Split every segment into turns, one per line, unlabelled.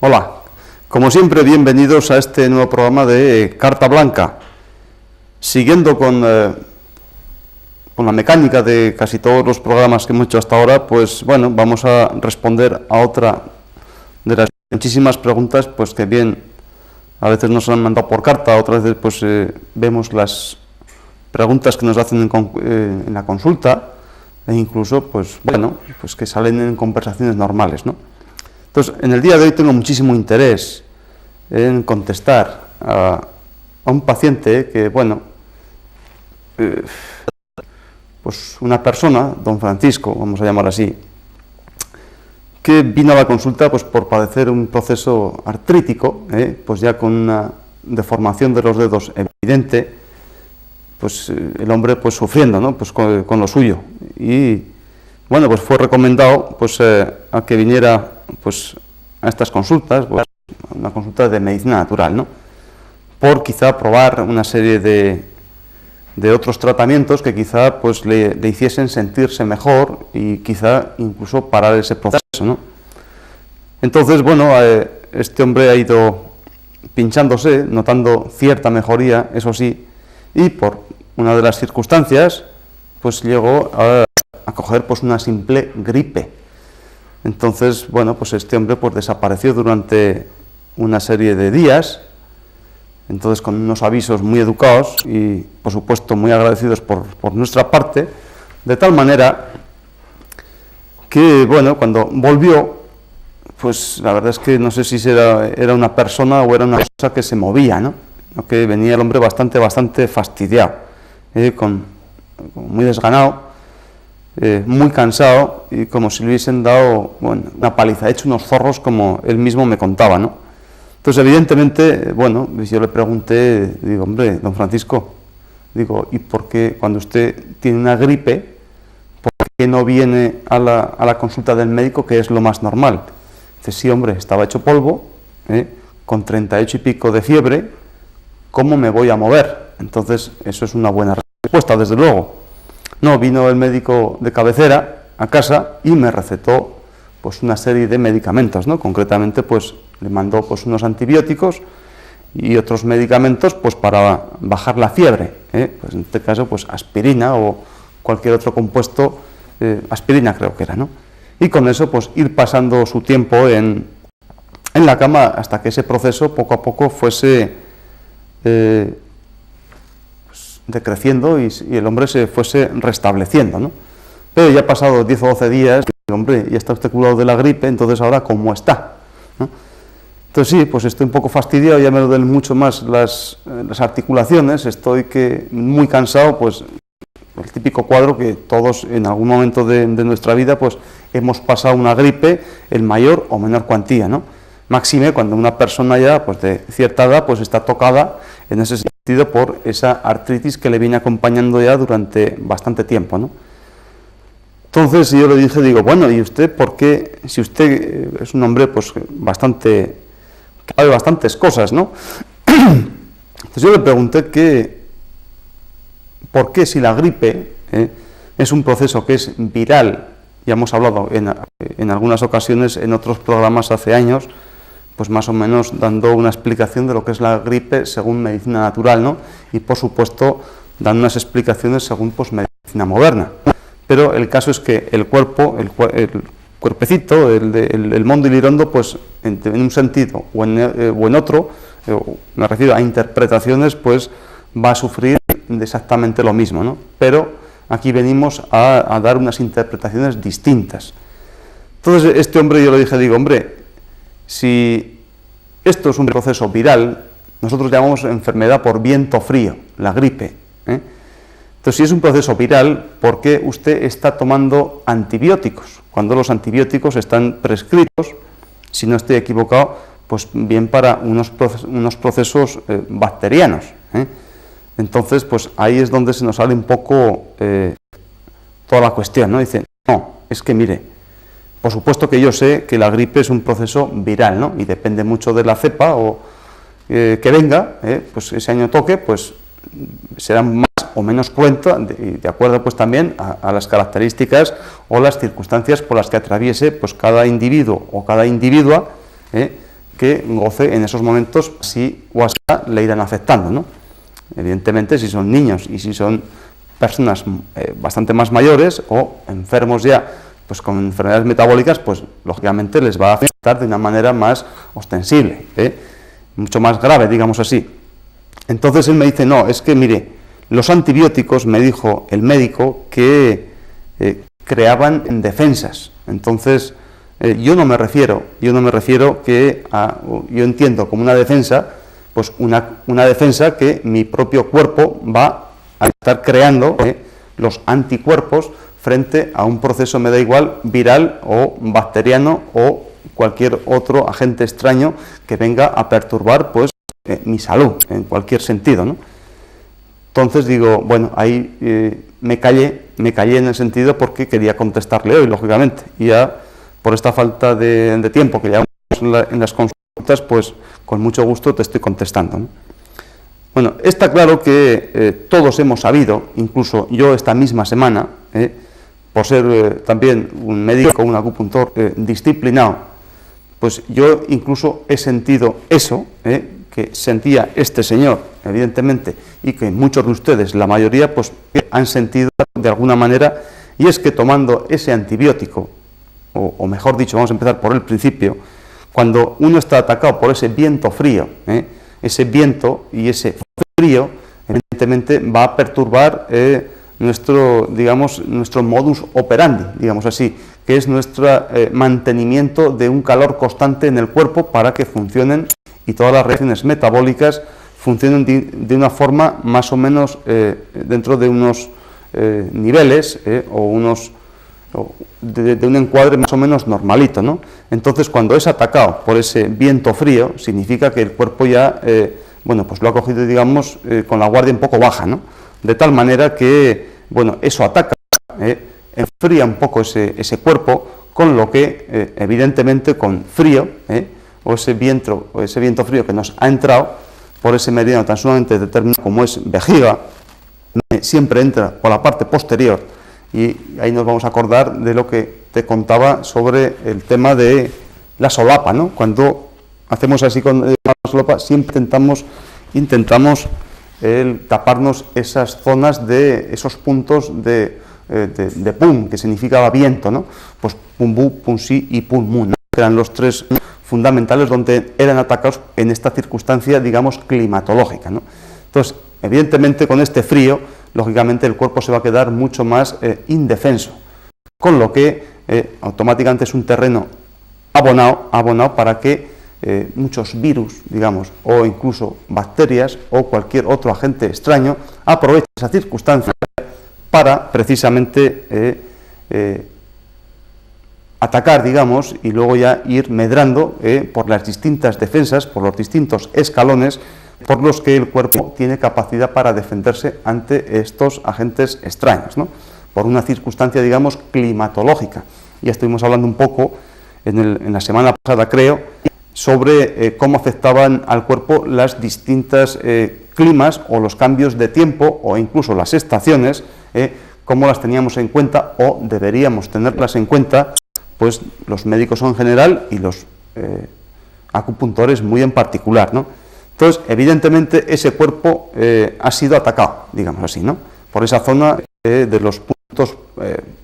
Hola, como siempre, bienvenidos a este nuevo programa de Carta Blanca. Siguiendo con la mecánica de casi todos los programas que hemos hecho hasta ahora, pues bueno, vamos a responder a otra de las muchísimas preguntas pues que bien a veces nos han mandado por carta, otras veces pues vemos las preguntas que nos hacen en la consulta e incluso pues bueno, pues que salen en conversaciones normales, ¿no? Entonces, en el día de hoy tengo muchísimo interés en contestar a un paciente que, bueno, pues una persona, don Francisco, vamos a llamar así, que vino a la consulta pues por padecer un proceso artrítico, pues ya con una deformación de los dedos evidente, pues el hombre pues sufriendo, ¿no? Pues con lo suyo. Y bueno, pues fue recomendado pues a que viniera pues a estas consultas, pues, una consulta de medicina natural, ¿no? Por quizá probar una serie de otros tratamientos que quizá pues le hiciesen sentirse mejor y quizá incluso parar ese proceso, ¿no? Entonces, bueno, este hombre ha ido pinchándose, notando cierta mejoría, eso sí, y por una de las circunstancias, pues llegó a coger pues una simple gripe. Entonces, bueno, pues este hombre pues desapareció durante una serie de días, entonces con unos avisos muy educados y, por supuesto, muy agradecidos por nuestra parte, de tal manera que, bueno, cuando volvió, pues la verdad es que no sé si era una persona o era una cosa que se movía, ¿no? Que venía el hombre bastante fastidiado, muy desganado, muy cansado y como si le hubiesen dado, bueno, una paliza, hecho unos zorros, como él mismo me contaba, ¿no? Entonces, evidentemente, bueno, yo le pregunté, digo, hombre, don Francisco, digo, ¿y por qué cuando usted tiene una gripe, por qué no viene a la consulta del médico, que es lo más normal? Dice, sí, hombre, estaba hecho polvo, con 38 y pico de fiebre, ¿cómo me voy a mover? Entonces, eso es una buena respuesta, desde luego. No, vino el médico de cabecera a casa y me recetó pues una serie de medicamentos, ¿no? Concretamente, pues le mandó pues unos antibióticos y otros medicamentos pues para bajar la fiebre, pues en este caso pues aspirina o cualquier otro compuesto, aspirina creo que era, ¿no? Y con eso pues ir pasando su tiempo en la cama hasta que ese proceso poco a poco fuese decreciendo y el hombre se fuese restableciendo, ¿no? Pero ya ha pasado 10 o 12 días, y, hombre, ya está usted curado de la gripe, entonces ahora ¿cómo está? ¿No? Entonces sí, pues estoy un poco fastidiado, ya me duelen mucho más las articulaciones, estoy muy cansado, pues el típico cuadro que todos en algún momento de nuestra vida pues hemos pasado una gripe en mayor o menor cuantía, ¿no? Máxime cuando una persona ya pues de cierta edad pues está tocada en ese sentido por esa artritis que le viene acompañando ya durante bastante tiempo, ¿no? Entonces yo le dije, digo, bueno, ¿y usted por qué, si usted es un hombre pues que sabe bastantes cosas, ¿no? Entonces yo le pregunté por qué si la gripe es un proceso que es viral, ya hemos hablado en algunas ocasiones en otros programas hace años, pues más o menos dando una explicación de lo que es la gripe según medicina natural, ¿no? Y por supuesto dando unas explicaciones según pues medicina moderna. Pero el caso es que el cuerpo, el cuerpecito, el mondo ilirondo, pues en un sentido o en otro, me refiero a interpretaciones, pues va a sufrir exactamente lo mismo, ¿no? Pero aquí venimos a dar unas interpretaciones distintas. Entonces este hombre, yo le dije, digo, hombre, si esto es un proceso viral, nosotros llamamos enfermedad por viento frío, la gripe, Entonces, si es un proceso viral, ¿por qué usted está tomando antibióticos? Cuando los antibióticos están prescritos, si no estoy equivocado, pues bien para unos procesos bacterianos, Entonces, pues ahí es donde se nos sale un poco toda la cuestión, ¿no? Dice, no, es que mire, por supuesto que yo sé que la gripe es un proceso viral, ¿no? Y depende mucho de la cepa que venga, pues ese año toque, pues será más o menos cruenta, de acuerdo pues también a las características o las circunstancias por las que atraviese pues cada individuo o cada individua, que goce en esos momentos si o así le irán afectando, ¿no? Evidentemente, si son niños y si son personas bastante más mayores o enfermos ya, pues con enfermedades metabólicas, pues lógicamente les va a afectar de una manera más ostensible, mucho más grave, digamos así. Entonces él me dice, no, es que mire, los antibióticos, me dijo el médico, que creaban defensas. Entonces yo no me refiero que yo entiendo como una defensa, pues una defensa que mi propio cuerpo va a estar creando los anticuerpos frente a un proceso, me da igual, viral o bacteriano o cualquier otro agente extraño que venga a perturbar pues mi salud en cualquier sentido, ¿no? Entonces digo, bueno, ahí me callé en el sentido porque quería contestarle hoy, lógicamente, y ya por esta falta de tiempo que llevamos en las consultas, pues con mucho gusto te estoy contestando, ¿no? Bueno, está claro que todos hemos sabido, incluso yo esta misma semana, por ser también un médico, un acupuntor disciplinado, pues yo incluso he sentido eso, que sentía este señor, evidentemente, y que muchos de ustedes, la mayoría, pues han sentido de alguna manera, y es que tomando ese antibiótico, o mejor dicho, vamos a empezar por el principio, cuando uno está atacado por ese viento frío, ese viento y ese frío, evidentemente va a perturbar nuestro modus operandi, digamos así, que es nuestro mantenimiento de un calor constante en el cuerpo para que funcionen y todas las reacciones metabólicas funcionen de una forma más o menos dentro de unos niveles de un encuadre más o menos normalito, ¿no? Entonces, cuando es atacado por ese viento frío, significa que el cuerpo ya, pues lo ha cogido, digamos, con la guardia un poco baja, ¿no? De tal manera que, eso ataca, enfría un poco ese cuerpo, con lo que, evidentemente, con frío, o ese viento frío que nos ha entrado por ese meridiano tan sumamente determinado como es vejiga, siempre entra por la parte posterior, y ahí nos vamos a acordar de lo que te contaba sobre el tema de la solapa, ¿no? Cuando hacemos así con la solapa, siempre intentamos taparnos esas zonas de esos puntos de pum, que significaba viento, ¿no? Pues pum bu, pum si y pum mu, ¿no? Que eran los tres fundamentales donde eran atacados en esta circunstancia, digamos, climatológica, ¿no? Entonces, evidentemente, con este frío, lógicamente el cuerpo se va a quedar mucho más indefenso, con lo que automáticamente es un terreno abonado para que muchos virus, digamos, o incluso bacterias o cualquier otro agente extraño aproveche esa circunstancia para precisamente atacar, digamos, y luego ya ir medrando por las distintas defensas, por los distintos escalones por los que el cuerpo tiene capacidad para defenderse ante estos agentes extraños, ¿no? Por una circunstancia, digamos, climatológica. Ya estuvimos hablando un poco en la semana pasada, creo, sobre cómo afectaban al cuerpo las distintas climas o los cambios de tiempo o incluso las estaciones, cómo las teníamos en cuenta o deberíamos tenerlas en cuenta, pues los médicos en general y los acupuntores muy en particular, ¿no? Entonces, evidentemente, ese cuerpo ha sido atacado, digamos así, ¿no? Por esa zona de los puntos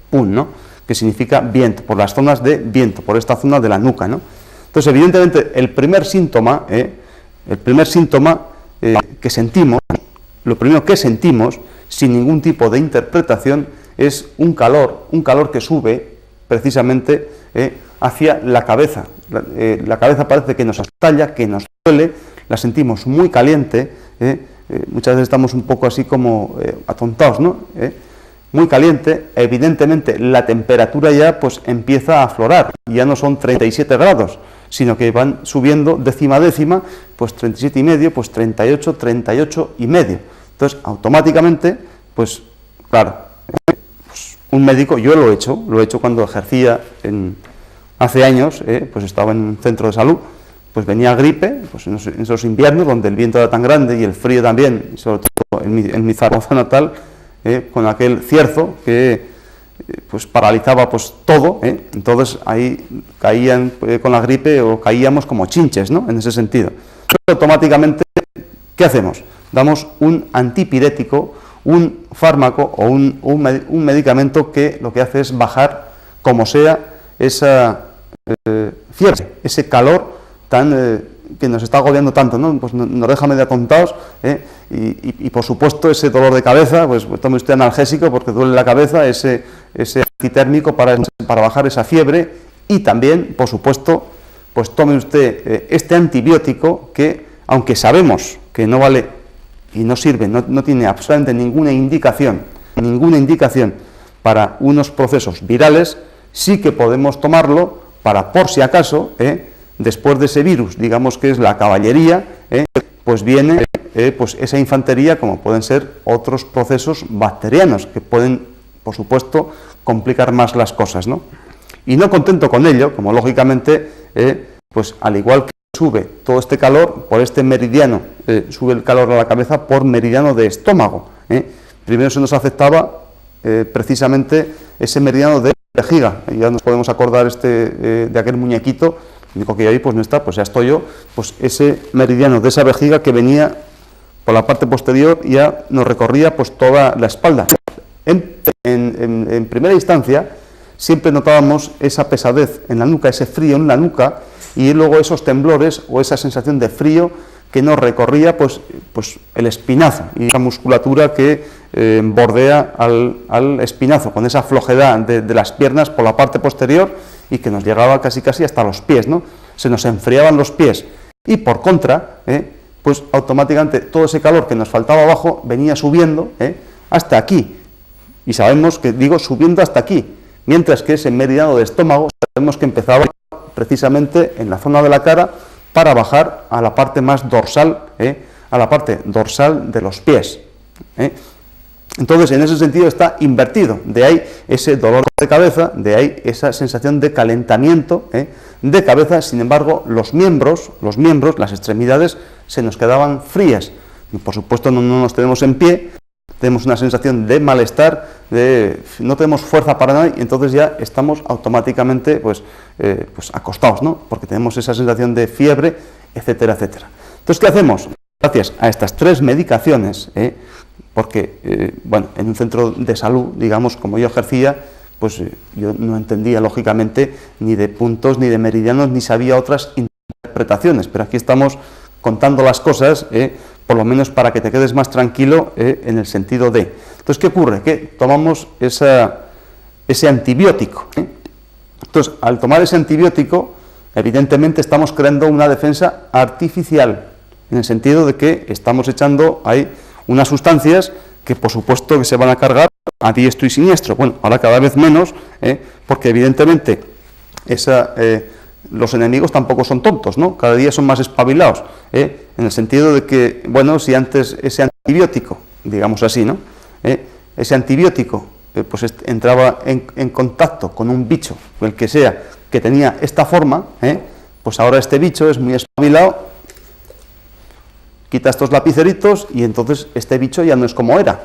PUN, ¿no? Que significa viento, por las zonas de viento, por esta zona de la nuca, ¿no? Entonces, evidentemente, el primer síntoma que sentimos, lo primero que sentimos, sin ningún tipo de interpretación, es un calor que sube precisamente hacia la cabeza. La cabeza parece que nos estalla, que nos duele, la sentimos muy caliente, muchas veces estamos un poco así como atontados, ¿no? Muy caliente, evidentemente la temperatura ya pues empieza a aflorar, ya no son 37 grados, sino que van subiendo décima a décima, pues 37 y medio, pues 38, 38 y medio. Entonces, automáticamente, pues claro, pues, un médico, yo lo he hecho cuando ejercía hace años, pues estaba en un centro de salud, pues venía gripe, pues en esos inviernos donde el viento era tan grande y el frío también, sobre todo en mi Zaragoza natal, con aquel cierzo que pues paralizaba pues todo, entonces ahí caían con la gripe o caíamos como chinches, ¿no? En ese sentido. Pero automáticamente, ¿qué hacemos? Damos un antipirético, un fármaco o un medicamento que lo que hace es bajar, como sea, esa fiebre, ese calor tan que nos está agobiando tanto, ¿no? Pues nos deja medio atontados, y por supuesto ese dolor de cabeza, pues tome usted analgésico porque duele la cabeza, ese antitérmico para bajar esa fiebre, y también, por supuesto, pues tome usted este antibiótico que, aunque sabemos que no vale y no sirve, no tiene absolutamente ninguna indicación para unos procesos virales, sí que podemos tomarlo para, por si acaso, después de ese virus, digamos que es la caballería, pues viene pues esa infantería, como pueden ser otros procesos bacterianos, que pueden, por supuesto, complicar más las cosas, ¿no? Y no contento con ello, como lógicamente, pues al igual que sube todo este calor por este meridiano, sube el calor a la cabeza por meridiano de estómago. Primero se nos afectaba precisamente ese meridiano de vejiga, ya nos podemos acordar de aquel muñequito, digo que ahí pues no está, pues ya estoy yo, pues ese meridiano de esa vejiga que venía por la parte posterior ya nos recorría pues toda la espalda. En primera instancia siempre notábamos esa pesadez en la nuca, ese frío en la nuca, y luego esos temblores o esa sensación de frío que nos recorría pues el espinazo y la musculatura que bordea al espinazo, con esa flojedad de las piernas por la parte posterior y que nos llegaba casi hasta los pies, ¿no? Se nos enfriaban los pies, y por contra, pues automáticamente todo ese calor que nos faltaba abajo venía subiendo hasta aquí, y sabemos que digo subiendo hasta aquí, mientras que ese meridiano de estómago sabemos que empezaba precisamente en la zona de la cara para bajar a la parte más dorsal, a la parte dorsal de los pies. Entonces, en ese sentido está invertido, de ahí ese dolor de cabeza, de ahí esa sensación de calentamiento de cabeza. Sin embargo, los miembros, las extremidades, se nos quedaban frías. Y por supuesto no nos tenemos en pie, tenemos una sensación de malestar, no tenemos fuerza para nada, y entonces ya estamos automáticamente pues acostados, ¿no? Porque tenemos esa sensación de fiebre, etcétera, etcétera. Entonces, ¿qué hacemos? Gracias a estas tres medicaciones, porque, bueno, en un centro de salud, digamos, como yo ejercía, pues yo no entendía, lógicamente, ni de puntos, ni de meridianos, ni sabía otras interpretaciones, pero aquí estamos contando las cosas, por lo menos para que te quedes más tranquilo en el sentido de... Entonces, ¿qué ocurre? Que tomamos ese antibiótico. Entonces, al tomar ese antibiótico, evidentemente estamos creando una defensa artificial, en el sentido de que estamos echando ahí unas sustancias que, por supuesto, que se van a cargar a diestro y siniestro. Bueno, ahora cada vez menos, porque evidentemente los enemigos tampoco son tontos, ¿no? Cada día son más espabilados, en el sentido de que, bueno, si antes ese antibiótico, digamos así, ¿no? Ese antibiótico pues entraba en contacto con un bicho, o el que sea, que tenía esta forma, pues ahora este bicho es muy espabilado, quita estos lapiceritos y entonces este bicho ya no es como era,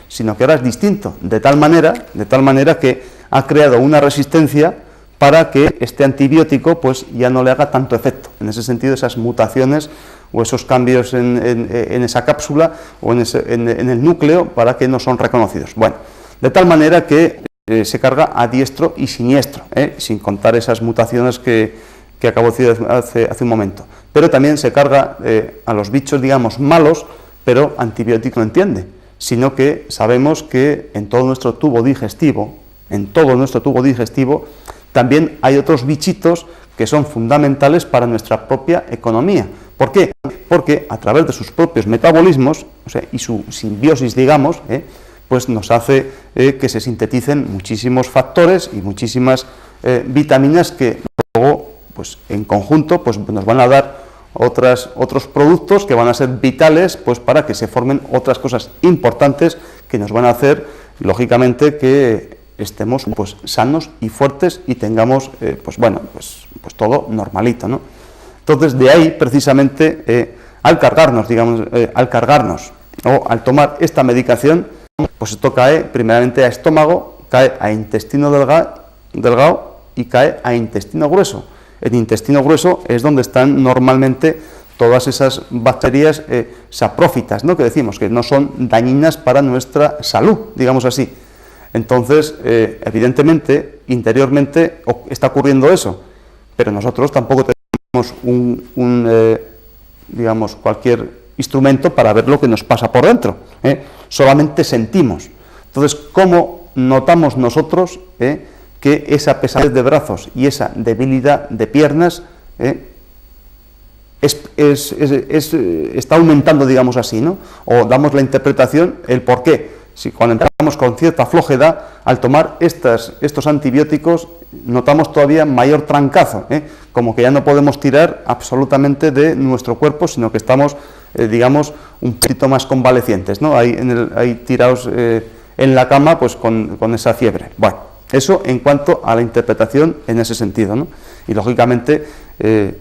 sino que ahora es distinto, de tal manera que ha creado una resistencia para que este antibiótico pues ya no le haga tanto efecto. En ese sentido, esas mutaciones o esos cambios en esa cápsula o en el núcleo para que no son reconocidos. Bueno, de tal manera que se carga a diestro y siniestro, sin contar esas mutaciones que acabo de decir hace un momento. Pero también se carga a los bichos, digamos, malos, pero antibiótico no entiende, sino que sabemos que en todo nuestro tubo digestivo, también hay otros bichitos que son fundamentales para nuestra propia economía. ¿Por qué? Porque a través de sus propios metabolismos, o sea, y su simbiosis, digamos, pues nos hace que se sinteticen muchísimos factores y muchísimas vitaminas que luego, pues en conjunto, pues nos van a dar otros productos que van a ser vitales, pues para que se formen otras cosas importantes que nos van a hacer, lógicamente, que estemos pues sanos y fuertes y tengamos pues todo normalito, ¿no? Entonces, de ahí precisamente al cargarnos o al tomar esta medicación, pues esto cae primeramente a estómago, cae a intestino delgado y cae a intestino grueso. El intestino grueso es donde están normalmente todas esas bacterias saprófitas, ¿no?, que decimos que no son dañinas para nuestra salud, digamos así. Entonces, evidentemente, interiormente está ocurriendo eso, pero nosotros tampoco tenemos digamos, cualquier instrumento para ver lo que nos pasa por dentro, solamente sentimos. Entonces, ¿cómo notamos nosotros que esa pesadez de brazos y esa debilidad de piernas está aumentando, digamos así, ¿no? O damos la interpretación, el por qué. Si cuando empezamos con cierta flojedad, al tomar estos antibióticos, notamos todavía mayor trancazo, como que ya no podemos tirar absolutamente de nuestro cuerpo, sino que estamos, digamos, un poquito más convalecientes, ¿no? Ahí tirados en la cama, pues con esa fiebre. Bueno, eso en cuanto a la interpretación en ese sentido, ¿no? Y lógicamente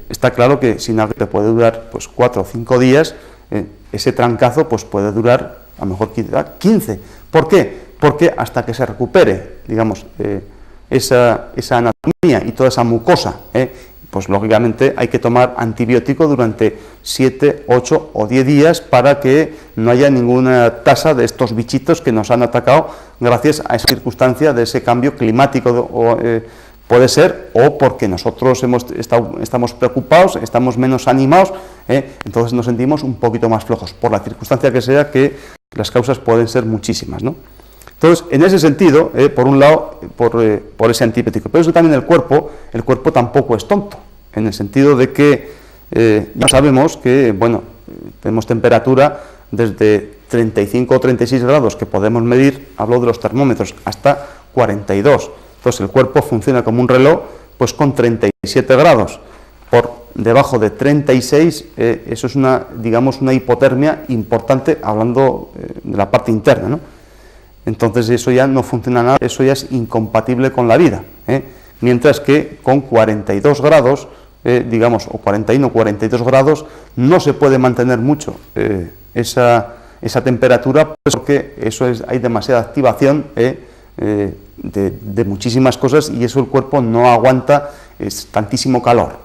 está claro que si una gripe puede durar pues 4 o 5 días, ese trancazo pues puede durar a lo mejor 15. ¿Por qué? Porque hasta que se recupere, digamos, esa anatomía y toda esa mucosa, pues lógicamente hay que tomar antibiótico durante 7, 8 o 10 días para que no haya ninguna tasa de estos bichitos que nos han atacado gracias a esa circunstancia de ese cambio climático, puede ser, o porque nosotros estamos preocupados, estamos menos animados, entonces nos sentimos un poquito más flojos, por la circunstancia que sea, que las causas pueden ser muchísimas, ¿no? Entonces, en ese sentido, por un lado, por ese antibiótico, pero eso también el cuerpo tampoco es tonto, en el sentido de que ya sabemos que, bueno, tenemos temperatura desde 35 o 36 grados que podemos medir, hablo de los termómetros, hasta 42. Entonces el cuerpo funciona como un reloj, pues con 37 grados. Por debajo de 36, eso es digamos, una hipotermia importante, hablando de la parte interna, ¿no? Entonces eso ya no funciona nada, eso ya es incompatible con la vida, mientras que con 42 grados, digamos, o 41 o 42 grados, no se puede mantener mucho esa temperatura, porque hay demasiada activación de muchísimas cosas, y eso el cuerpo no aguanta tantísimo calor,